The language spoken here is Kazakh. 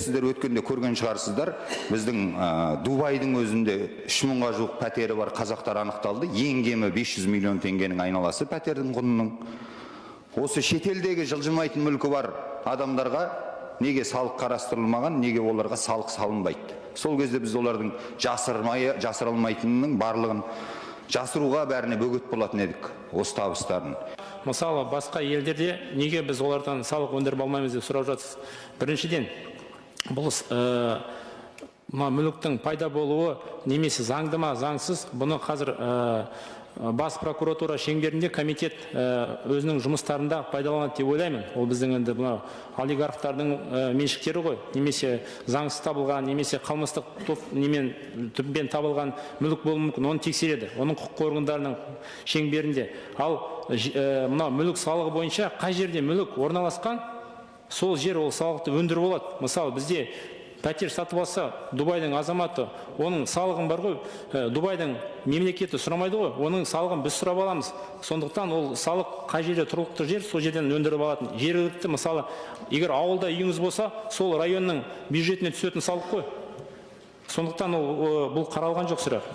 Сіздер өткенде көрген шығарсыздар, біздің Дубайдың өзінде 3000-ға жуық пәтері бар қазақтар анықталды. Ең кемі 500 миллион теңгенің айналасы пәтердің құнының. Осы шетелдегі жылжымайтын мүлкі бар адамдарға неге салық қарастырылмаған, неге оларға салық салынбайды? Сол кезде біз олардың жасырылмайтынының барлығын жасыруға бәріне бөгет болатын едік, осы табыстарын. Мысалы, басқа елдерде неге біз олардан салық өндіріп алмаймыз деп сұрап жатсыз. Біріншіден, бұл мүліктің пайда болуы немесе заңды ма, заңсыз, бұны қазір бас прокуратура шеңберінде комитет өзінің жұмыстарында пайдаланады деп ойлаймын. Ол біздің енді олигархтардың меншіктері ғой, немесе заңсыз табылған, немесе қылмыстық түппен табылған мүлік болуы мүмкін, оны тексереді, оның құқық органдарының шеңберінде. Ал мүлік салығы бойынша қай жерде мүлік орналасқан, сол жер ол салықты өндіріп болады. Мысалы, бізде пәтер сатып алса, Дубайдың азаматы, оның салығын бар ғой, Дубайдың мемлекеті сұрамайды ғой, оның салығын біз сұрап аламыз. Сондықтан ол салық қай жерде тұрғылықты жер, сол жерден өндіріп алатын. Жергілікті, мысалы, егер ауылда үйіңіз болса, сол районның бюджетіне түсетін салық қой. Сондықтан бұл қаралған жоқ сұрақ.